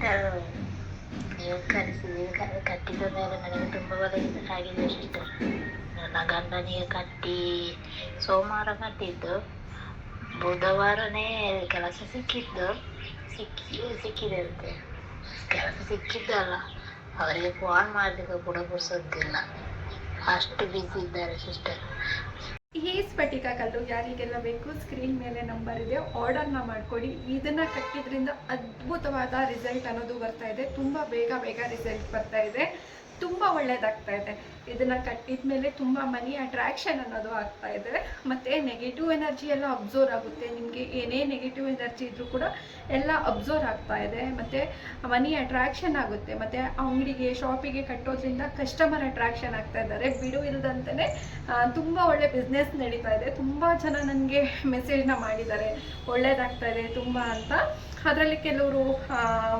Sister, ನೀವು ಕಟ್ಟಿದ ಮೇಲೆ ನನಗೆ ತುಂಬ ಆಗಿದೆ ಸಿಸ್ಟರ್. ನನ್ನ ಗಂಡನಿಗೆ ಕಟ್ಟಿ ಸೋಮವಾರ ಕಟ್ಟಿದ್ದು, ಬುಧವಾರನೇ ಕೆಲಸ ಸಿಕ್ಕಿದೆ ಅಂತೆ. ಕೆಲಸ ಸಿಕ್ಕಿದ್ದಲ್ಲ, ಅವರಿಗೆ ಫೋನ್ ಮಾಡಲಿಕ್ಕೆ ಕೂಡ ಪುರ್ಸೊತ್ತಿಲ್ಲ, ಅಷ್ಟು ಬ್ಯುಸಿ ಇದ್ದಾರೆ ಸಿಸ್ಟರ್. ಈ ಸ್ಫಟಿಕ ಕಲ್ಲು ಯಾರಿಗೆಲ್ಲ ಬೇಕು ಸ್ಕ್ರೀನ್ ಮೇಲೆ ನಂಬರ್ ಇದೆ, ಆರ್ಡರ್ನ ಮಾಡ್ಕೊಳ್ಳಿ. ಇದನ್ನ ಕಟ್ಟಿದ್ರಿಂದ ಅದ್ಭುತವಾದ ರಿಸಲ್ಟ್ ಅನ್ನೋದು ಬರ್ತಾ ಇದೆ. ತುಂಬ ಬೇಗ ರಿಸಲ್ಟ್ ಬರ್ತಾ ಇದೆ, ತುಂಬ ಒಳ್ಳೇದಾಗ್ತಾ ಇದೆ. ಇದನ್ನ ಕಟ್ಟಿದ ಮೇಲೆ ತುಂಬ ಮನಿ ಅಟ್ರಾಕ್ಷನ್ ಅನ್ನೋದು ಆಗ್ತಾ ಇದೆ. ಮತ್ತು ನೆಗೆಟಿವ್ ಎನರ್ಜಿ ಎಲ್ಲ ಅಬ್ಸರ್ವ್ ಆಗುತ್ತೆ. ನಿಮಗೆ ಏನೇ ನೆಗೆಟಿವ್ ಎನರ್ಜಿ ಇದ್ರೂ ಕೂಡ ಎಲ್ಲ ಅಬ್ಸರ್ವ್ ಆಗ್ತಾ ಇದೆ. ಮತ್ತು ಮನಿ ಅಟ್ರಾಕ್ಷನ್ ಆಗುತ್ತೆ. ಮತ್ತು ಅಂಗಡಿಗೆ ಶಾಪಿಗೆ ಕಟ್ಟೋದ್ರಿಂದ ಕಸ್ಟಮರ್ ಅಟ್ರಾಕ್ಷನ್ ಆಗ್ತಾ ಇದ್ದಾರೆ. ಬಿಡು ಇಲ್ಲದಂತೆ ತುಂಬ ಒಳ್ಳೆ ಬಿಸ್ನೆಸ್ ನಡೀತಾ ಇದೆ. ತುಂಬ ಜನ ನನಗೆ ಮೆಸೇಜ್ನ ಮಾಡಿದ್ದಾರೆ, ಒಳ್ಳೇದಾಗ್ತಾ ಇದೆ ತುಂಬ ಅಂತ. ಅದರಲ್ಲಿ ಕೆಲವರು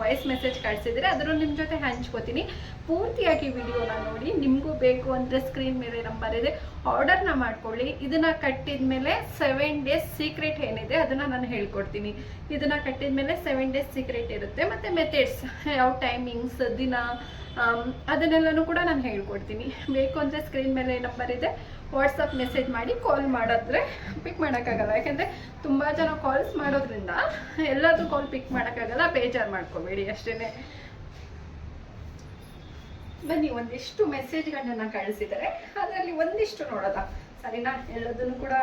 ವಾಯ್ಸ್ ಮೆಸೇಜ್ ಕಳಿಸಿದರೆ ಅದನ್ನು ನಿಮ್ಮ ಜೊತೆ ಹಂಚ್ಕೋತೀನಿ. ಪೂರ್ತಿಯಾಗಿ ವಿಡಿಯೋನ ನೋಡಿ. ನಿಮಗೂ ಬೇಕು ಅಂದರೆ ಸ್ಕ್ರೀನ್ ಮೇಲೆ ನಂಬರ್ ಇದೆ, ಆರ್ಡರ್ನ ಮಾಡ್ಕೊಳ್ಳಿ. ಇದನ್ನು ಕಟ್ಟಿದ ಮೇಲೆ 7 ಡೇಸ್ ಸೀಕ್ರೆಟ್ ಏನಿದೆ ಅದನ್ನು ನಾನು ಹೇಳ್ಕೊಡ್ತೀನಿ. ಇದನ್ನು ಕಟ್ಟಿದ ಮೇಲೆ 7 ಡೇಸ್ ಸೀಕ್ರೆಟ್ ಇರುತ್ತೆ. ಮತ್ತು ಮೆಥಡ್ಸ್, ಯಾವ ಟೈಮಿಂಗ್ಸ್, ದಿನ, ಅದನ್ನೆಲ್ಲನೂ ಕೂಡ ನಾನು ಹೇಳ್ಕೊಡ್ತೀನಿ. ಬೇಕು ಅಂದರೆ ಸ್ಕ್ರೀನ್ ಮೇಲೆ ನಂಬರ್ ಇದೆ, ವಾಟ್ಸಪ್ ಮೆಸೇಜ್ ಮಾಡಿ. ಕಾಲ್ ಮಾಡಿದ್ರೆ ಪಿಕ್ ಮಾಡೋಕ್ಕಾಗಲ್ಲ, ಯಾಕೆಂದರೆ ತುಂಬ ಜನ ಕಾಲ್ಸ್ ಮಾಡೋದ್ರಿಂದ ಎಲ್ಲಾದರೂ ಕಾಲ್ ಪಿಕ್ ಮಾಡೋಕ್ಕಾಗಲ್ಲ, ಬೇಜಾರು ಮಾಡ್ಕೋಬೇಡಿ ಅಷ್ಟೇ. ಬನ್ನಿ, ಒಂದಿಷ್ಟು ಮೆಸೇಜ್ಗಳನ್ನ ಕಳಿಸಿದ್ದಾರೆ, ಅದರಲ್ಲಿ ಒಂದಿಷ್ಟು ನೋಡೋದ ಸರಿನಾ? ಎಲ್ಲದನ್ನು ಕೂಡ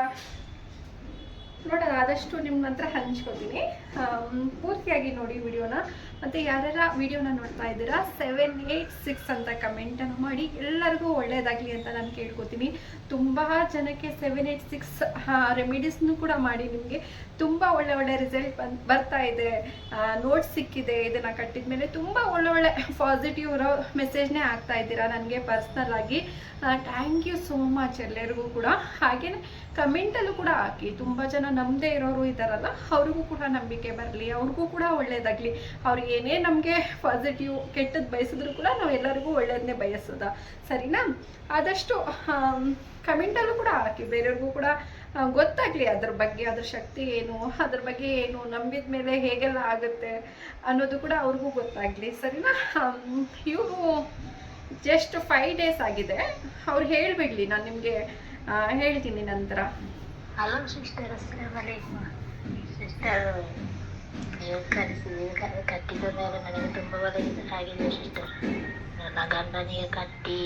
ನೋಡೋಣ, ಆದಷ್ಟು ನಿಮ್ಮ ಹತ್ರ ಹಂಚ್ಕೋತೀನಿ. ಪೂರ್ತಿಯಾಗಿ ನೋಡಿ ವಿಡಿಯೋನ. ಮತ್ತು ಯಾರೆಲ್ಲ ವಿಡಿಯೋನ ನೋಡ್ತಾ ಇದ್ದೀರಾ 786 ಅಂತ ಕಮೆಂಟನ್ನು ಮಾಡಿ. ಎಲ್ಲರಿಗೂ ಒಳ್ಳೆಯದಾಗಲಿ ಅಂತ ನಾನು ಕೇಳ್ಕೊತೀನಿ. ತುಂಬ ಜನಕ್ಕೆ 786 ರೆಮಿಡೀಸ್ನು ಕೂಡ ಮಾಡಿ ನಿಮಗೆ ತುಂಬ ಒಳ್ಳೆ ರಿಸಲ್ಟ್ ಬರ್ತಾ ಇದೆ. ನೋಟ್ಸ್ ಸಿಕ್ಕಿದೆ. ಇದನ್ನು ಕಟ್ಟಿದ ಮೇಲೆ ತುಂಬ ಒಳ್ಳೆ ಪಾಸಿಟಿವ್ ಇರೋ ಮೆಸೇಜ್ನೇ ಆಗ್ತಾ ಇದ್ದೀರಾ ನನಗೆ ಪರ್ಸ್ನಲ್ ಆಗಿ. ಥ್ಯಾಂಕ್ ಯು ಸೋ ಮಚ್ ಎಲ್ಲರಿಗೂ ಕೂಡ. ಹಾಗೆಯೇ ಕಮೆಂಟಲ್ಲೂ ಕೂಡ ಹಾಕಿ. ತುಂಬ ಜನ ನಂಬದೇ ಇರೋರು ಇದ್ದಾರಲ್ಲ, ಅವ್ರಿಗೂ ಕೂಡ ನಂಬಿಕೆ ಬರಲಿ, ಅವ್ರಿಗೂ ಕೂಡ ಒಳ್ಳೇದಾಗಲಿ. ಅವ್ರಿಗೆ ಏನೇ ನಮಗೆ ಪಾಸಿಟಿವ್ ಕೆಟ್ಟದ್ದು ಬಯಸಿದ್ರು ಕೂಡ ನಾವು ಎಲ್ಲರಿಗೂ ಒಳ್ಳೇದನ್ನೇ ಬಯಸೋದ, ಸರಿನಾ? ಆದಷ್ಟು ಕಮೆಂಟಲ್ಲೂ ಕೂಡ ಹಾಕಿ, ಬೇರೆಯವ್ರಿಗೂ ಕೂಡ ಗೊತ್ತಾಗಲಿ ಅದ್ರ ಬಗ್ಗೆ, ಅದ್ರ ಶಕ್ತಿ ಏನು, ಅದ್ರ ಬಗ್ಗೆ ಏನು, ನಂಬಿದ ಮೇಲೆ ಹೇಗೆಲ್ಲ ಆಗುತ್ತೆ ಅನ್ನೋದು ಕೂಡ ಅವ್ರಿಗೂ ಗೊತ್ತಾಗಲಿ, ಸರಿನಾ? ಇವರು ಜಸ್ಟ್ 5 ಡೇಸ್ ಆಗಿದೆ. ಅವ್ರು ಹೇಳಿಬಿಡ್ಲಿ, ನಾನು ನಿಮಗೆ ಹೇಳ್ತೀನಿ ನಂತರ. ಹಲೋ ಸಿಸ್ಟರ್, ಅಸ್ಸಲಾಮು ಅಲೈಕುಮ್ ಸಿಸ್ಟರ್. ನೀವು ಕಟ್ಟಿದ ಮೇಲೆ ನನಗೆ ತುಂಬ ಆಗಿದೆ ಸಿಸ್ಟರ್. ನನ್ನ ಗಂಡನಿಗೆ ಕಟ್ಟಿ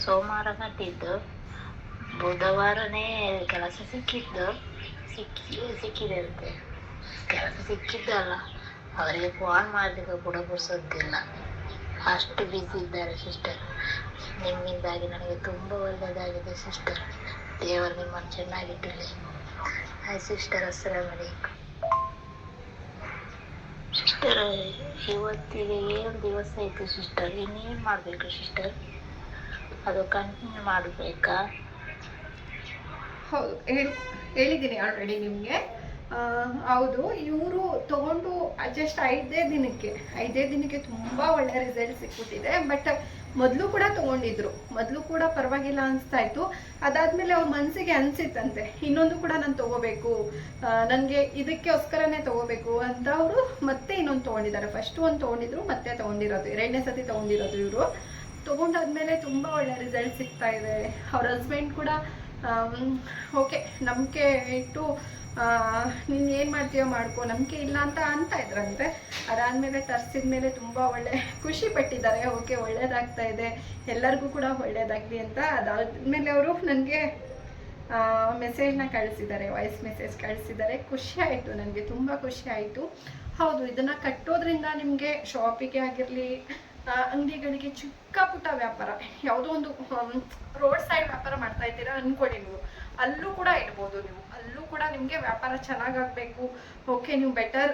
ಸೋಮವಾರ ಕಟ್ಟಿದ್ದು, ಬುಧವಾರನೇ ಕೆಲಸ ಸಿಕ್ಕಿದೆ ಅಂತೆ. ಕೆಲಸ ಸಿಕ್ಕಿದ್ದಲ್ಲ, ಅವರಿಗೆ ಫೋನ್ ಮಾಡಲಿಕ್ಕೆ ಕೂಡ ಪುರ್ಸೊತ್ತಿಲ್ಲ, ಅಷ್ಟು ಬ್ಯುಸಿ ಇದ್ದಾರೆ ಸಿಸ್ಟರ್. ನಿಮ್ಮಿಂದಾಗಿ ನನಗೆ ತುಂಬ ಒಳ್ಳೆಯದಾಗಿದೆ ಸಿಸ್ಟರ್. ದೇವರು ನಿಮ್ಮನ್ನು ಚೆನ್ನಾಗಿಟ್ಟಿರಲಿ. ಹಾಯ್ ಸಿಸ್ಟರ್, ಅಸ್ಸಲಾಮು ಅಲೈಕುಮ್ ಸಿಸ್ಟರ್. ಇವತ್ತಿಗೆ 7 ದಿವಸ ಆಯಿತು ಸಿಸ್ಟರ್. ಇನ್ನೇನು ಮಾಡಬೇಕು ಸಿಸ್ಟರ್? ಅದು ಕಂಟಿನ್ಯೂ ಮಾಡಬೇಕಾ? ಹೌದು, ಹೇಳಿದ್ದೀನಿ ಆಲ್ರೆಡಿ ನಿಮಗೆ. ಹೌದು, ಇವರು ತಗೊಂಡು ಜಸ್ಟ್ 5 ದಿನಕ್ಕೆ ತುಂಬ ಒಳ್ಳೆ ರಿಸಲ್ಟ್ ಸಿಕ್ಬಿಟ್ಟಿದೆ. ಬಟ್ ಮೊದಲು ಕೂಡ ತೊಗೊಂಡಿದ್ರು, ಮೊದಲು ಕೂಡ ಪರವಾಗಿಲ್ಲ ಅನಿಸ್ತಾ ಇತ್ತು. ಅದಾದಮೇಲೆ ಅವ್ರ ಮನಸ್ಸಿಗೆ ಅನಿಸಿತ್ತಂತೆ ಇನ್ನೊಂದು ಕೂಡ ನಾನು ತೊಗೋಬೇಕು, ನನಗೆ ಇದಕ್ಕೋಸ್ಕರನೇ ತೊಗೋಬೇಕು ಅಂತ ಅವರು ಮತ್ತೆ ಇನ್ನೊಂದು ತೊಗೊಂಡಿದ್ದಾರೆ. ಫಸ್ಟ್ ಒಂದು ತೊಗೊಂಡಿದ್ರು, ಮತ್ತೆ ತೊಗೊಂಡಿರೋದು 2ನೇ ಸತಿ ತೊಗೊಂಡಿರೋದು ಇವರು. ತೊಗೊಂಡಾದ್ಮೇಲೆ ತುಂಬ ಒಳ್ಳೆ ರಿಸಲ್ಟ್ ಸಿಗ್ತಾ ಇದೆ. ಅವ್ರ ಹಸ್ಬೆಂಡ್ ಕೂಡ ಓಕೆ ನಂಬಿಕೆ ಇಟ್ಟು ನೀನು ಏನು ಮಾಡ್ತೀಯೋ ಮಾಡ್ಕೊ, ನಂಬಿಕೆ ಇಲ್ಲ ಅಂತ ಇದ್ರಂತೆ. ಅದಾದಮೇಲೆ ತರಿಸಿದ ಮೇಲೆ ತುಂಬ ಒಳ್ಳೆ ಖುಷಿ ಪಟ್ಟಿದ್ದಾರೆ. ಓಕೆ, ಒಳ್ಳೇದಾಗ್ತಾ ಇದೆ, ಎಲ್ಲರಿಗೂ ಕೂಡ ಒಳ್ಳೇದಾಗಲಿ ಅಂತ. ಅದಾದಮೇಲೆ ಅವರು ನನಗೆ ಮೆಸೇಜ್ನ ಕಳಿಸಿದ್ದಾರೆ, ವಾಯ್ಸ್ ಮೆಸೇಜ್ ಕಳಿಸಿದ್ದಾರೆ. ಖುಷಿ ಆಯಿತು, ನನಗೆ ತುಂಬ ಖುಷಿ ಆಯಿತು. ಹೌದು, ಇದನ್ನು ಕಟ್ಟೋದ್ರಿಂದ ನಿಮಗೆ ಶಾಪಿಗೆ ಆಗಿರಲಿ, ಅಂಗಡಿಗಳಿಗೆ, ಚಿಕ್ಕ ಪುಟ್ಟ ವ್ಯಾಪಾರ, ಯಾವುದೋ ಒಂದು ರೋಡ್ ಸೈಡ್ ವ್ಯಾಪಾರ ಮಾಡ್ತಾ ಇದ್ದೀರಾ ಅಂದ್ಕೊಳ್ಳಿ, ನೀವು ಅಲ್ಲೂ ಕೂಡ ಇಡ್ಬೋದು. ನೀವು ಅಲ್ಲೂ ಕೂಡ ನಿಮಗೆ ವ್ಯಾಪಾರ ಚೆನ್ನಾಗಾಗಬೇಕು. ಓಕೆ, ನೀವು ಬೆಟರ್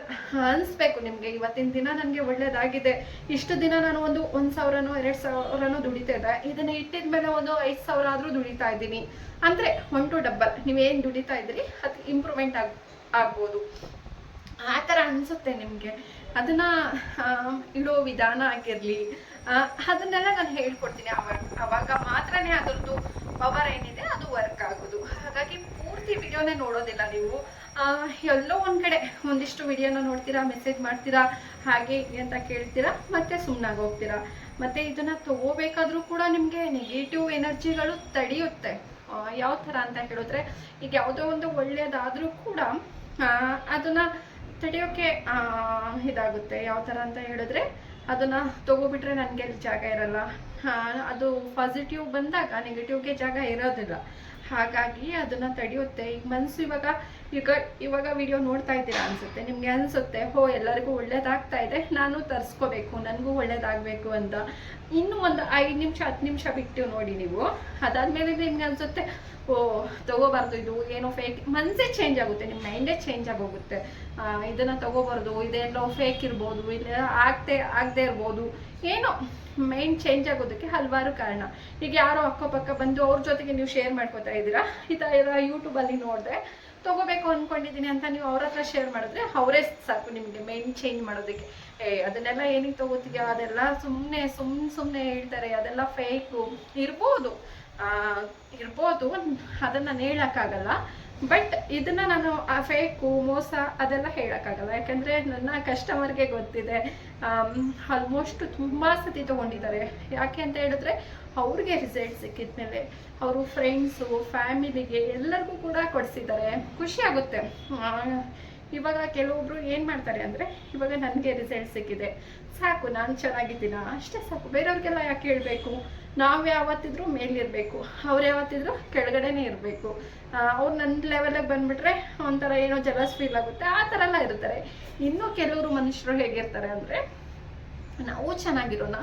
ಅನಿಸ್ಬೇಕು ನಿಮಗೆ. ಇವತ್ತಿನ ದಿನ ನನಗೆ ಒಳ್ಳೇದಾಗಿದೆ, ಇಷ್ಟು ದಿನ ನಾನು ಒಂದು 1,000ನೋ 2,000ನೋ ದುಡಿತಾ ಇದ್ದೆ, ಇದನ್ನು ಇಟ್ಟಿದ ಮೇಲೆ ಒಂದು 5,000 ಆದರೂ ದುಡಿತಾ ಇದ್ದೀನಿ ಅಂದರೆ 1 to ಡಬಲ್ ನೀವೇನು ದುಡಿತಾ ಇದ್ರಿ ಅದು ಇಂಪ್ರೂವ್ಮೆಂಟ್ ಆಗ್ಬೋದು. ಆ ಥರ ಅನಿಸುತ್ತೆ ನಿಮಗೆ. ಅದನ್ನು ಇಡೋ ವಿಧಾನ ಆಗಿರಲಿ, ಅದನ್ನೆಲ್ಲ ನಾನು ಹೇಳ್ಕೊಡ್ತೀನಿ. ಅವಾಗ ಮಾತ್ರನೇ ಅದರದ್ದು ಪವರ್ ಏನಿದೆ ಅದು ವರ್ಕ್ ಆಗೋದು. ಹಾಗಾಗಿ ಪೂರ್ತಿ ವಿಡಿಯೋನೇ ನೋಡೋದಿಲ್ಲ ನೀವು, ಎಲ್ಲೋ ಒಂದು ಕಡೆ ಒಂದಿಷ್ಟು ವಿಡಿಯೋನ ನೋಡ್ತೀರಾ, ಮೆಸೇಜ್ ಮಾಡ್ತೀರಾ, ಹಾಗೆ ಹೀಗೆ ಅಂತ ಕೇಳ್ತೀರಾ, ಮತ್ತೆ ಸುಮ್ಮನಾಗಿ ಹೋಗ್ತೀರಾ. ಮತ್ತು ಇದನ್ನು ತಗೋಬೇಕಾದ್ರೂ ಕೂಡ ನಿಮಗೆ ನೆಗೆಟಿವ್ ಎನರ್ಜಿಗಳು ತಡೆಯುತ್ತೆ. ಯಾವ ಥರ ಅಂತ ಹೇಳಿದ್ರೆ, ಈಗ ಯಾವುದೋ ಒಂದು ಒಳ್ಳೆಯದಾದರೂ ಕೂಡ ಅದನ್ನು ತಡೆಯೋಕ್ಕೆ ಇದಾಗುತ್ತೆ. ಯಾವ ಥರ ಅಂತ ಹೇಳಿದ್ರೆ, ಅದನ್ನು ತಗೋಬಿಟ್ರೆ ನನಗೆ ಅಲ್ಲಿ ಜಾಗ ಇರಲ್ಲ, ಅದು ಪಾಸಿಟಿವ್ ಬಂದಾಗ ನೆಗೆಟಿವ್ಗೆ ಜಾಗ ಇರೋದಿಲ್ಲ. ಹಾಗಾಗಿ ಅದನ್ನು ತಡೆಯುತ್ತೆ. ಈಗ ಮನಸ್ಸು ಇವಾಗ ವಿಡಿಯೋ ನೋಡ್ತಾ ಇದ್ದೀರಾ ಅನಿಸುತ್ತೆ, ನಿಮಗೆ ಅನಿಸುತ್ತೆ ಎಲ್ಲರಿಗೂ ಒಳ್ಳೇದಾಗ್ತಾ ಇದೆ, ನಾನು ತರಿಸ್ಕೋಬೇಕು, ನನಗೂ ಒಳ್ಳೇದಾಗಬೇಕು ಅಂತ. ಇನ್ನೂ ಒಂದು 5 ನಿಮಿಷ 10 ನಿಮಿಷ ಬಿಟ್ಟು ನೋಡಿ ನೀವು, ಅದಾದಮೇಲೆ ನಿಮ್ಗೆ ಅನಿಸುತ್ತೆ ತಗೋಬಾರ್ದು, ಇದು ಏನೋ ಫೇಕ್. ಮನಸ್ಸೇ ಚೇಂಜ್ ಆಗುತ್ತೆ, ನಿಮ್ಮ ಮೈಂಡೇ ಚೇಂಜ್ ಆಗೋಗುತ್ತೆ. ಇದನ್ನು ತಗೋಬಾರ್ದು, ಇದೆಲ್ಲೋ ಫೇಕ್ ಇರ್ಬೋದು, ಇಲ್ಲ ಆಗದೆ ಇರ್ಬೋದು, ಏನೋ ಮೈಂಡ್ ಚೇಂಜ್ ಆಗೋದಕ್ಕೆ ಹಲವಾರು ಕಾರಣ. ಈಗ ಯಾರೋ ಅಕ್ಕಪಕ್ಕ ಬಂದು ಅವ್ರ ಜೊತೆಗೆ ನೀವು ಶೇರ್ ಮಾಡ್ಕೋತಾ ಇದ್ದೀರಾ, ಈ ಥರ ಯೂಟ್ಯೂಬಲ್ಲಿ ನೋಡಿದೆ ತಗೋಬೇಕು ಅಂದ್ಕೊಂಡಿದ್ದೀನಿ ಅಂತ ನೀವು ಅವ್ರ ಹತ್ರ ಶೇರ್ ಮಾಡಿದ್ರೆ ಅವರೇ ಸಾಕು ನಿಮಗೆ ಮೈಂಡ್ ಚೇಂಜ್ ಮಾಡೋದಕ್ಕೆ. ಅದನ್ನೆಲ್ಲ ಏನಕ್ಕೆ ತಗೋತಿದ್ಯಾ, ಅದೆಲ್ಲ ಸುಮ್ಮನೆ ಹೇಳ್ತಾರೆ, ಅದೆಲ್ಲ ಫೇಕು ಇರ್ಬೋದು, ಅದನ್ನು ನಾನು ಹೇಳೋಕ್ಕಾಗಲ್ಲ. ಬಟ್ ಇದನ್ನು ನಾನು ಫೇಕು ಮೋಸ ಅದೆಲ್ಲ ಹೇಳೋಕ್ಕಾಗಲ್ಲ. ಯಾಕಂದರೆ ನನ್ನ ಕಸ್ಟಮರ್ಗೆ ಗೊತ್ತಿದೆ, ಆಲ್ಮೋಸ್ಟ್ ತುಂಬ ಸತಿ ತೊಗೊಂಡಿದ್ದಾರೆ. ಯಾಕೆ ಅಂತ ಹೇಳಿದ್ರೆ, ಅವ್ರಿಗೆ ರಿಸಲ್ಟ್ ಸಿಕ್ಕಿದ್ಮೇಲೆ ಅವರು ಫ್ರೆಂಡ್ಸು, ಫ್ಯಾಮಿಲಿಗೆ ಎಲ್ಲರಿಗೂ ಕೂಡ ಕೊಡಿಸಿದ್ದಾರೆ. ಖುಷಿ ಆಗುತ್ತೆ. ಇವಾಗ ಕೆಲವೊಬ್ರು ಏನು ಮಾಡ್ತಾರೆ ಅಂದರೆ, ಇವಾಗ ನನಗೆ ರಿಸಲ್ಟ್ ಸಿಕ್ಕಿದೆ ಸಾಕು, ನಾನು ಚೆನ್ನಾಗಿದ್ದೀನ ಅಷ್ಟೇ ಸಾಕು, ಬೇರೆಯವ್ರಿಗೆಲ್ಲ ಯಾಕೆ ಹೇಳಬೇಕು, ನಾವು ಯಾವತ್ತಿದ್ರೂ ಮೇಲಿರಬೇಕು, ಅವ್ರು ಯಾವತ್ತಿದ್ರೂ ಕೆಳಗಡೆನೇ ಇರಬೇಕು, ಅವ್ರು ನನ್ನ ಲೆವೆಲಿಗೆ ಬಂದುಬಿಟ್ರೆ ಒಂಥರ ಏನೋ ಜಲಸ್ ಫೀಲ್ ಆಗುತ್ತೆ, ಆ ಥರ ಎಲ್ಲ ಇರ್ತಾರೆ. ಇನ್ನೂ ಕೆಲವರು ಮನುಷ್ಯರು ಹೇಗಿರ್ತಾರೆ ಅಂದರೆ, ನಾವು ಚೆನ್ನಾಗಿರೋಣ,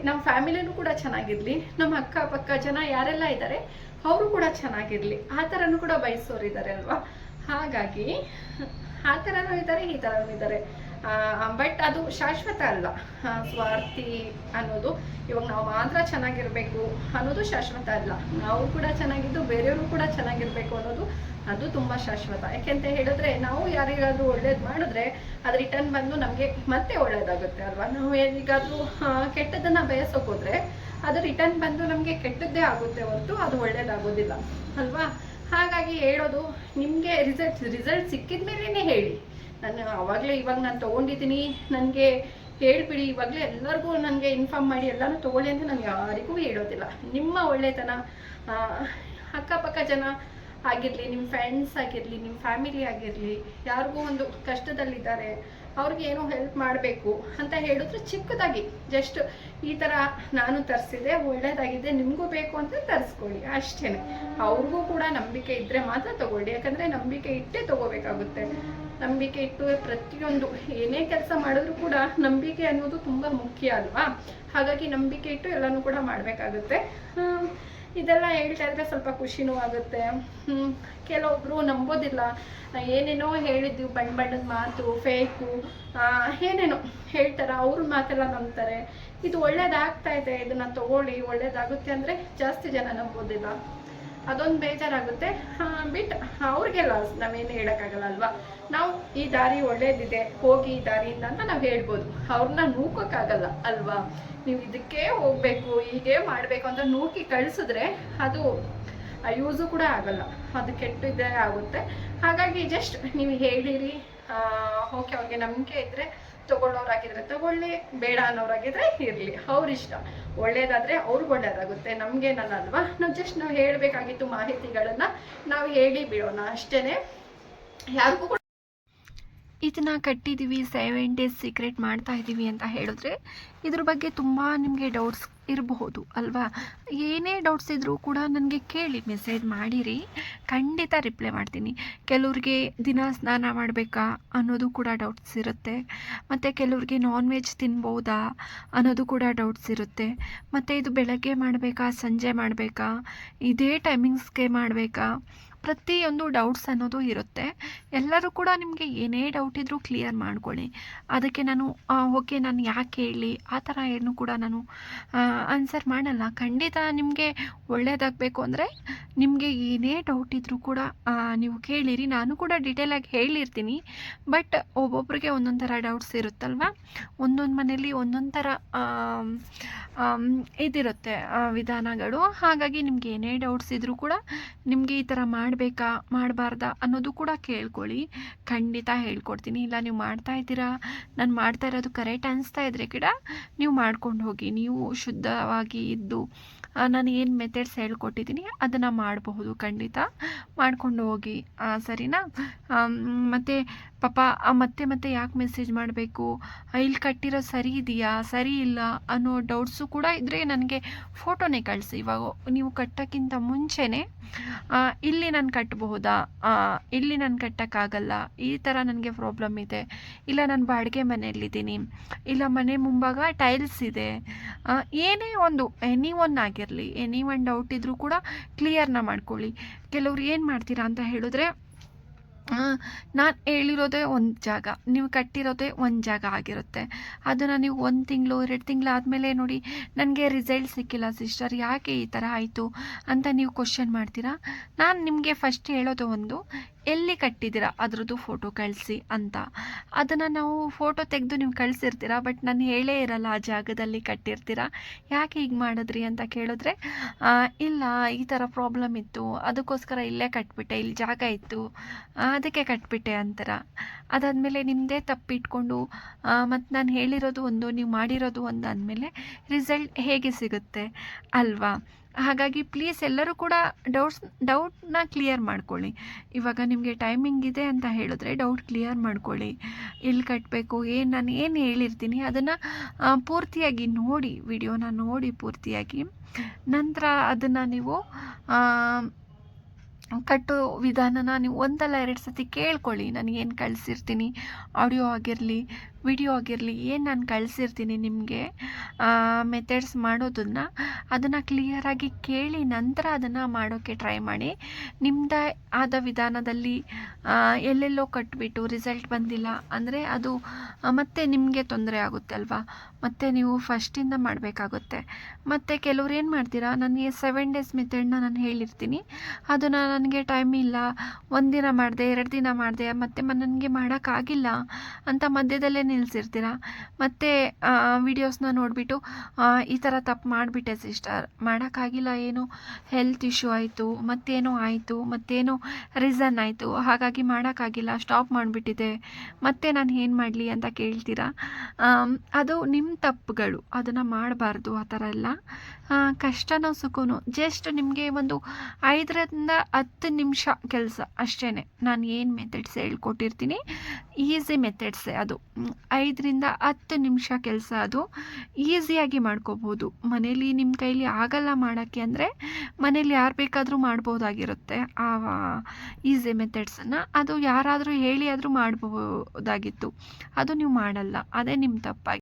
ನಮ್ಮ ಫ್ಯಾಮಿಲಿನೂ ಕೂಡ ಚೆನ್ನಾಗಿರಲಿ, ನಮ್ಮ ಅಕ್ಕಪಕ್ಕ ಜನ ಯಾರೆಲ್ಲ ಇದ್ದಾರೆ ಅವರು ಕೂಡ ಚೆನ್ನಾಗಿರಲಿ, ಆ ಥರನೂ ಕೂಡ ಬಯಸೋರು ಇದ್ದಾರೆ ಅಲ್ವಾ. ಹಾಗಾಗಿ ಆ ಥರನೂ ಇದ್ದಾರೆ, ಈ ಥರನೂ ಇದ್ದಾರೆ. ಬಟ್ ಅದು ಶಾಶ್ವತ ಅಲ್ಲ. ಸ್ವಾರ್ಥಿ ಅನ್ನೋದು, ಇವಾಗ ನಾವು ಮಾತ್ರ ಚೆನ್ನಾಗಿರಬೇಕು ಅನ್ನೋದು ಶಾಶ್ವತ ಅಲ್ಲ. ನಾವು ಕೂಡ ಚೆನ್ನಾಗಿದ್ದು ಬೇರೆಯವರು ಕೂಡ ಚೆನ್ನಾಗಿರಬೇಕು ಅನ್ನೋದು ಅದು ತುಂಬ ಶಾಶ್ವತ. ಯಾಕೆಂತ ಹೇಳಿದ್ರೆ, ನಾವು ಯಾರಿಗಾದ್ರೂ ಒಳ್ಳೇದು ಮಾಡಿದ್ರೆ ಅದು ರಿಟರ್ನ್ ಬಂದು ನಮಗೆ ಮತ್ತೆ ಒಳ್ಳೇದಾಗುತ್ತೆ ಅಲ್ವಾ. ನಾವು ಯಾರಿಗಾದ್ರೂ ಕೆಟ್ಟದನ್ನು ಬಯಸೋಕೆ ಹೋದ್ರೆ ಅದು ರಿಟರ್ನ್ ಬಂದು ನಮಗೆ ಕೆಟ್ಟದ್ದೇ ಆಗುತ್ತೆ ಹೊರತು ಅದು ಒಳ್ಳೇದಾಗೋದಿಲ್ಲ ಅಲ್ವಾ. ಹಾಗಾಗಿ ಹೇಳೋದು, ನಿಮಗೆ ರಿಸಲ್ಟ್ ಸಿಕ್ಕಿದ ಮೇಲೇ ಹೇಳಿ. ನಾನು ಇವಾಗ ನಾನು ತೊಗೊಂಡಿದ್ದೀನಿ, ನನಗೆ ಹೇಳಿಬಿಡಿ, ಇವಾಗಲೇ ಎಲ್ಲರಿಗೂ ನನಗೆ ಇನ್ಫಾರ್ಮ್ ಮಾಡಿ ಎಲ್ಲನೂ ತೊಗೊಳ್ಳಿ ಅಂತ ನಾನು ಯಾರಿಗೂ ಹೇಳೋದಿಲ್ಲ. ನಿಮ್ಮ ಒಳ್ಳೆತನ ಅಕ್ಕಪಕ್ಕ ಜನ ಆಗಿರಲಿ, ನಿಮ್ಮ ಫ್ರೆಂಡ್ಸ್ ಆಗಿರಲಿ, ನಿಮ್ಮ ಫ್ಯಾಮಿಲಿ ಆಗಿರಲಿ, ಯಾರಿಗೂ ಒಂದು ಕಷ್ಟದಲ್ಲಿದ್ದಾರೆ, ಅವ್ರಿಗೆ ಏನೋ ಹೆಲ್ಪ್ ಮಾಡಬೇಕು ಅಂತ ಹೇಳಿದ್ರೆ ಚಿಕ್ಕದಾಗಿ ಜಸ್ಟ್ ಈ ಥರ ನಾನು ತರಿಸಿದೆ, ಒಳ್ಳೇದಾಗಿದೆ, ನಿಮಗೂ ಬೇಕು ಅಂತ ತರಿಸ್ಕೊಳ್ಳಿ ಅಷ್ಟೇ. ಅವ್ರಿಗೂ ಕೂಡ ನಂಬಿಕೆ ಇದ್ದರೆ ಮಾತ್ರ ತಗೊಳ್ಳಿ. ಯಾಕಂದರೆ ನಂಬಿಕೆ ಇಟ್ಟೇ ತಗೋಬೇಕಾಗುತ್ತೆ. ನಂಬಿಕೆ ಇಟ್ಟು ಪ್ರತಿಯೊಂದು ಏನೇ ಕೆಲಸ ಮಾಡಿದ್ರು ಕೂಡ ನಂಬಿಕೆ ಅನ್ನೋದು ತುಂಬ ಮುಖ್ಯ ಅಲ್ವಾ. ಹಾಗಾಗಿ ನಂಬಿಕೆ ಇಟ್ಟು ಎಲ್ಲನೂ ಕೂಡ ಮಾಡಬೇಕಾಗುತ್ತೆ. ಇದೆಲ್ಲ ಹೇಳ್ತಾ ಇದ್ರೆ ಸ್ವಲ್ಪ ಖುಷಿನೂ ಆಗುತ್ತೆ. ಕೆಲವೊಬ್ರು ನಂಬೋದಿಲ್ಲ, ಏನೇನೋ ಹೇಳಿದ್ವಿ, ಬಣ್ಣದ ಮಾತು, ಫೇಕು, ಏನೇನೋ ಹೇಳ್ತಾರೆ, ಅವ್ರ ಮಾತೆಲ್ಲ ನಂಬ್ತಾರೆ. ಇದು ಒಳ್ಳೇದಾಗ್ತಾ ಇದೆ, ಇದನ್ನು ತಗೊಳ್ಳಿ, ಒಳ್ಳೇದಾಗುತ್ತೆ ಅಂದರೆ ಜಾಸ್ತಿ ಜನ ನಂಬೋದಿಲ್ಲ. ಅದೊಂದು ಬೇಜಾರಾಗುತ್ತೆ. ಬಿಟ್ ಅವ್ರಿಗೆ ಲಾಸ್, ನಾವೇನು ಹೇಳೋಕ್ಕಾಗಲ್ಲ ಅಲ್ವಾ. ನಾವು ಈ ದಾರಿ ಒಳ್ಳೇದಿದೆ, ಹೋಗಿ ಈ ದಾರಿಯಿಂದ ಅಂತ ನಾವು ಹೇಳ್ಬೋದು, ಅವ್ರನ್ನ ನೂಕೋಕ್ಕಾಗಲ್ಲ ಅಲ್ವಾ. ನೀವು ಇದಕ್ಕೆ ಹೋಗಬೇಕು, ಹೀಗೆ ಮಾಡಬೇಕು ಅಂತ ನೂಕಿ ಕಳಿಸಿದ್ರೆ ಅದು ಯೂಸು ಕೂಡ ಆಗಲ್ಲ, ಅದು ಕೆಟ್ಟಿದ್ದೇ ಆಗುತ್ತೆ. ಹಾಗಾಗಿ ಜಸ್ಟ್ ನೀವು ಹೇಳಿರಿ, ಓಕೆ ಅವ್ರಿಗೆ ನಂಬಿಕೆ ಇದ್ದರೆ ತೊಗೊಳ್ಳೋರಾಗಿದ್ರೆ ತಗೊಳ್ಳಿ, ಬೇಡ ಅನ್ನೋರಾಗಿದ್ರೆ ಇರಲಿ, ಅವ್ರಿಷ್ಟ. ಒಳ್ಳೇದಾದರೆ ಅವ್ರಿಗೆ ಒಳ್ಳೇದಾಗುತ್ತೆ, ನಮಗೇನಲ್ಲ ಅಲ್ವಾ. ನಾವು ಹೇಳಬೇಕಾಗಿತ್ತು ಮಾಹಿತಿಗಳನ್ನು ನಾವು ಹೇಳಿ ಬಿಡೋಣ ಅಷ್ಟೇ. ಯಾರಿಗೂ ಕೂಡ ಇದನ್ನು ಕಟ್ಟಿದ್ದೀವಿ, 7 days ಸೀಕ್ರೆಟ್ ಮಾಡ್ತಾ ಇದ್ದೀವಿ ಅಂತ ಹೇಳಿದ್ರೆ ಇದ್ರ ಬಗ್ಗೆ ತುಂಬ ನಿಮಗೆ ಡೌಟ್ಸ್ ಇರಬಹುದು ಅಲ್ವಾ. ಏನೇ ಡೌಟ್ಸ್ ಇದ್ದರೂ ಕೂಡ ನನಗೆ ಕೇಳಿ, ಮೆಸೇಜ್ ಮಾಡಿರಿ, ಖಂಡಿತ ರಿಪ್ಲೈ ಮಾಡ್ತೀನಿ. ಕೆಲವ್ರಿಗೆ ದಿನ ಸ್ನಾನ ಮಾಡಬೇಕಾ ಅನ್ನೋದು ಕೂಡ ಡೌಟ್ಸ್ ಇರುತ್ತೆ. ಮತ್ತು ಕೆಲವ್ರಿಗೆ ನಾನ್ ವೆಜ್ ತಿನ್ಬೋದಾ ಅನ್ನೋದು ಕೂಡ ಡೌಟ್ಸ್ ಇರುತ್ತೆ. ಮತ್ತು ಇದು ಬೆಳಗ್ಗೆ ಮಾಡಬೇಕಾ, ಸಂಜೆ ಮಾಡಬೇಕಾ, ಇದೇ ಟೈಮಿಂಗ್ಸ್ಗೆ ಮಾಡಬೇಕಾ, ಪ್ರತಿಯೊಂದು ಡೌಟ್ಸ್ ಅನ್ನೋದು ಇರುತ್ತೆ. ಎಲ್ಲರೂ ಕೂಡ ನಿಮಗೆ ಏನೇ ಡೌಟ್ ಇದ್ದರೂ ಕ್ಲಿಯರ್ ಮಾಡ್ಕೊಳ್ಳಿ. ಅದಕ್ಕೆ ನಾನು ಓಕೆ ನಾನು ಯಾಕೆ ಹೇಳಿ ಆ ಥರ ಏನು ಕೂಡ ನಾನು ಆನ್ಸರ್ ಮಾಡಲ್ಲ. ಖಂಡಿತ ನಿಮಗೆ ಒಳ್ಳೆಯದಾಗಬೇಕು ಅಂದರೆ ನಿಮಗೆ ಏನೇ ಡೌಟ್ ಇದ್ದರೂ ಕೂಡ ನೀವು ಕೇಳಿರಿ, ನಾನು ಕೂಡ ಡೀಟೇಲಾಗಿ ಹೇಳಿರ್ತೀನಿ. ಬಟ್ ಒಬ್ಬೊಬ್ಬರಿಗೆ ಒಂದೊಂದು ಥರ ಡೌಟ್ಸ್ ಇರುತ್ತಲ್ವ, ಒಂದೊಂದು ಮನೇಲಿ ಒಂದೊಂದು ಥರ ಇದಿರುತ್ತೆ ವಿಧಾನಗಳು. ಹಾಗಾಗಿ ನಿಮ್ಗೆ ಏನೇ ಡೌಟ್ಸ್ ಇದ್ದರೂ ಕೂಡ ನಿಮಗೆ ಈ ಥರ ಮಾಡಿ ಮಾಡಬೇಕಾ ಮಾಡಬಾರ್ದಾ ಅನ್ನೋದು ಕೂಡ ಕೇಳ್ಕೊಳ್ಳಿ, ಖಂಡಿತ ಹೇಳ್ಕೊಡ್ತೀನಿ. ಇಲ್ಲ ನೀವು ಮಾಡ್ತಾ ಇದ್ದೀರಾ, ನಾನು ಮಾಡ್ತಾ ಇರೋದು ಕರೆಕ್ಟ್ ಅನಿಸ್ತಾ ಇದ್ರೆ ಕೂಡ ನೀವು ಮಾಡ್ಕೊಂಡು ಹೋಗಿ. ನೀವು ಶುದ್ಧವಾಗಿ ಇದ್ದು ನಾನು ಏನು ಮೆಥಡ್ಸ್ ಹೇಳ್ಕೊಟ್ಟಿದ್ದೀನಿ ಅದನ್ನು ಮಾಡಬಹುದು, ಖಂಡಿತ ಮಾಡ್ಕೊಂಡು ಹೋಗಿ. ಸರಿನಾ? ಮತ್ತು ಪಾಪ ಮತ್ತೆ ಮತ್ತೆ ಯಾಕೆ ಮೆಸೇಜ್ ಮಾಡಬೇಕು, ಇಲ್ಲಿ ಕಟ್ಟಿರೋದು ಸರಿ ಇದೆಯಾ ಸರಿ ಇಲ್ಲ ಅನ್ನೋ ಡೌಟ್ಸು ಕೂಡ ಇದ್ದರೆ ನನಗೆ ಫೋಟೋನೇ ಕಳಿಸಿ. ಇವಾಗ ನೀವು ಕಟ್ಟೋಕ್ಕಿಂತ ಮುಂಚೆನೇ ಇಲ್ಲಿ ನಾನು ಕಟ್ಟಬಹುದಾ, ಇಲ್ಲಿ ನಾನು ಕಟ್ಟೋಕ್ಕಾಗಲ್ಲ, ಈ ಥರ ನನಗೆ ಪ್ರಾಬ್ಲಮ್ ಇದೆ, ಇಲ್ಲ ನಾನು ಬಾಡಿಗೆ ಮನೆಯಲ್ಲಿದ್ದೀನಿ, ಇಲ್ಲ ಮನೆ ಮುಂಭಾಗ ಟೈಲ್ಸ್ ಇದೆ, ಏನೇ ಒಂದು ಎನಿ ಒನ್ ಆಗಿರಲಿ, ಎನಿ ಒನ್ ಡೌಟ್ ಇದ್ದರೂ ಕೂಡ ಕ್ಲಿಯರ್ನ ಮಾಡ್ಕೊಳ್ಳಿ. ಕೆಲವ್ರು ಏನು ಮಾಡ್ತೀರಾ ಅಂತ ಹೇಳಿದ್ರೆ, ನಾನು ಹೇಳಿರೋದೇ ಒಂದು ಜಾಗ, ನೀವು ಕಟ್ಟಿರೋದೇ ಒಂದು ಜಾಗ ಆಗಿರುತ್ತೆ. ಅದನ್ನು ನೀವು 1 ತಿಂಗಳು 2 ತಿಂಗಳು ಆದಮೇಲೆ ನೋಡಿ ನನಗೆ ರಿಸಲ್ಟ್ ಸಿಕ್ಕಿಲ್ಲ ಸಿಸ್ಟರ್, ಯಾಕೆ ಈ ಥರ ಆಯಿತು ಅಂತ ನೀವು ಕ್ವಶನ್ ಮಾಡ್ತೀರಾ. ನಾನು ನಿಮಗೆ ಫಸ್ಟ್ ಹೇಳೋದು ಒಂದು, ಎಲ್ಲಿ ಕಟ್ಟಿದ್ದೀರಾ ಅದ್ರದ್ದು ಫೋಟೋ ಕಳಿಸಿ ಅಂತ. ಅದನ್ನು ನಾವು ಫೋಟೋ ತೆಗೆದು ನೀವು ಕಳಿಸಿರ್ತೀರ, ಬಟ್ ನಾನು ಹೇಳೇ ಇರಲ್ಲ ಆ ಜಾಗದಲ್ಲಿ ಕಟ್ಟಿರ್ತೀರ. ಯಾಕೆ ಹೀಗೆ ಮಾಡಿದ್ರಿ ಅಂತ ಕೇಳಿದ್ರೆ, ಇಲ್ಲ ಈ ಥರ ಪ್ರಾಬ್ಲಮ್ ಇತ್ತು, ಅದಕ್ಕೋಸ್ಕರ ಇಲ್ಲೇ ಕಟ್ಬಿಟ್ಟೆ, ಇಲ್ಲಿ ಜಾಗ ಇತ್ತು ಅದಕ್ಕೆ ಕಟ್ಬಿಟ್ಟೆ ಅಂತಾರ. ಅದಾದಮೇಲೆ ನಿಮ್ಮದೇ ತಪ್ಪಿಟ್ಕೊಂಡು ಮತ್ತು ನಾನು ಹೇಳಿರೋದು ಒಂದು ನೀವು ಮಾಡಿರೋದು ಒಂದು ಅಂದಮೇಲೆ ರಿಸಲ್ಟ್ ಹೇಗೆ ಸಿಗುತ್ತೆ ಅಲ್ವಾ? ಹಾಗಾಗಿ ಪ್ಲೀಸ್ ಎಲ್ಲರೂ ಕೂಡ ಡೌಟ್ನ ಕ್ಲಿಯರ್ ಮಾಡ್ಕೊಳ್ಳಿ. ಇವಾಗ ನಿಮಗೆ ಟೈಮಿಂಗ್ ಇದೆ ಅಂತ ಹೇಳಿದ್ರೆ ಡೌಟ್ ಕ್ಲಿಯರ್ ಮಾಡ್ಕೊಳ್ಳಿ. ಎಲ್ಲಿ ಕಟ್ಟಬೇಕು, ನಾನು ಏನು ಹೇಳಿರ್ತೀನಿ ಅದನ್ನು ಪೂರ್ತಿಯಾಗಿ ನೋಡಿ, ವಿಡಿಯೋನ ನೋಡಿ ಪೂರ್ತಿಯಾಗಿ, ನಂತರ ಅದನ್ನು ನೀವು ಕಟ್ಟೋ ವಿಧಾನನ ನೀವು 1 ಅಲ್ಲ 2 ಸತಿ ಕೇಳ್ಕೊಳ್ಳಿ. ನಾನು ಏನು ಕಳಿಸಿರ್ತೀನಿ, ಆಡಿಯೋ ಆಗಿರಲಿ ವಿಡಿಯೋ ಆಗಿರಲಿ, ಏನು ನಾನು ಕಳಿಸಿರ್ತೀನಿ ನಿಮಗೆ ಮೆಥಡ್ಸ್ ಮಾಡೋದನ್ನು, ಅದನ್ನು ಕ್ಲಿಯರಾಗಿ ಕೇಳಿ ನಂತರ ಅದನ್ನು ಮಾಡೋಕ್ಕೆ ಟ್ರೈ ಮಾಡಿ. ನಿಮ್ಮದೇ ಆದ ವಿಧಾನದಲ್ಲಿ ಎಲ್ಲೆಲ್ಲೋ ಕಟ್ಬಿಟ್ಟು ರಿಸಲ್ಟ್ ಬಂದಿಲ್ಲ ಅಂದರೆ ಅದು ಮತ್ತೆ ನಿಮಗೆ ತೊಂದರೆ ಆಗುತ್ತೆ ಅಲ್ವಾ, ಮತ್ತು ನೀವು ಫಸ್ಟಿಂದ ಮಾಡಬೇಕಾಗುತ್ತೆ. ಮತ್ತು ಕೆಲವ್ರು ಏನು ಮಾಡ್ತೀರಾ, ನನಗೆ 7 ಡೇಸ್ ಮೆಥಡ್ನ ನಾನು ಹೇಳಿರ್ತೀನಿ, ಅದನ್ನು ನನಗೆ ಟೈಮ್ ಇಲ್ಲ, 1 ದಿನ ಮಾಡಿದೆ 2 ದಿನ ಮಾಡಿದೆ, ಮತ್ತು ನನಗೆ ಮಾಡೋಕ್ಕಾಗಿಲ್ಲ ಅಂತ ಮಧ್ಯದಲ್ಲೇ ನಿಲ್ಲಿಸಿರ್ತೀರ. ಮತ್ತು ವೀಡಿಯೋಸ್ನ ನೋಡಿಬಿಟ್ಟು ಈ ಥರ ತಪ್ಪು ಮಾಡಿಬಿಟ್ಟೆ ಸಿಸ್ಟರ್, ಮಾಡೋಕ್ಕಾಗಿಲ್ಲ, ಏನೋ ಹೆಲ್ತ್ ಇಶ್ಯೂ ಆಯಿತು, ಮತ್ತೇನೋ ಆಯಿತು, ಮತ್ತೇನೋ ರೀಸನ್ ಆಯಿತು, ಹಾಗಾಗಿ ಮಾಡೋಕ್ಕಾಗಿಲ್ಲ, ಸ್ಟಾಪ್ ಮಾಡಿಬಿಟ್ಟಿದೆ, ಮತ್ತೆ ನಾನು ಏನು ಮಾಡಲಿ ಅಂತ ಕೇಳ್ತೀರಾ. ಅದು ನಿಮ್ಮ ತಪ್ಪುಗಳು, ಅದನ್ನು ಮಾಡಬಾರ್ದು. ಆ ಥರ ಎಲ್ಲ ಕಷ್ಟನೋ ಸುಖನೋ ಜಸ್ಟ್ ನಿಮಗೆ ಒಂದು 5ರಿಂದ 10 ನಿಮಿಷ ಕೆಲಸ ಅಷ್ಟೇ. ನಾನು ಏನು ಮೆಥಡ್ಸ್ ಹೇಳ್ಕೊಟ್ಟಿರ್ತೀನಿ ಈಸಿ ಮೆಥಡ್ಸೇ ಅದು. 5ರಿಂದ 10 ನಿಮಿಷ ಕೆಲಸ, ಅದು ಈಸಿಯಾಗಿ ಮಾಡ್ಕೋಬೋದು. ಮನೇಲಿ ನಿಮ್ಮ ಕೈಲಿ ಆಗಲ್ಲ ಮಾಡೋಕ್ಕೆ ಅಂದರೆ ಮನೇಲಿ ಯಾರು ಬೇಕಾದರೂ ಮಾಡ್ಬೋದಾಗಿರುತ್ತೆ ಆ ಈಸಿ ಮೆಥಡ್ಸನ್ನು. ಅದು ಯಾರಾದರೂ ಹೇಳಿ ಆದರೂ ಮಾಡ್ಬೋದಾಗಿತ್ತು, ಅದು ನೀವು ಮಾಡಲ್ಲ, ಅದೇ ನಿಮ್ಮ ತಪ್ಪಾಗಿ.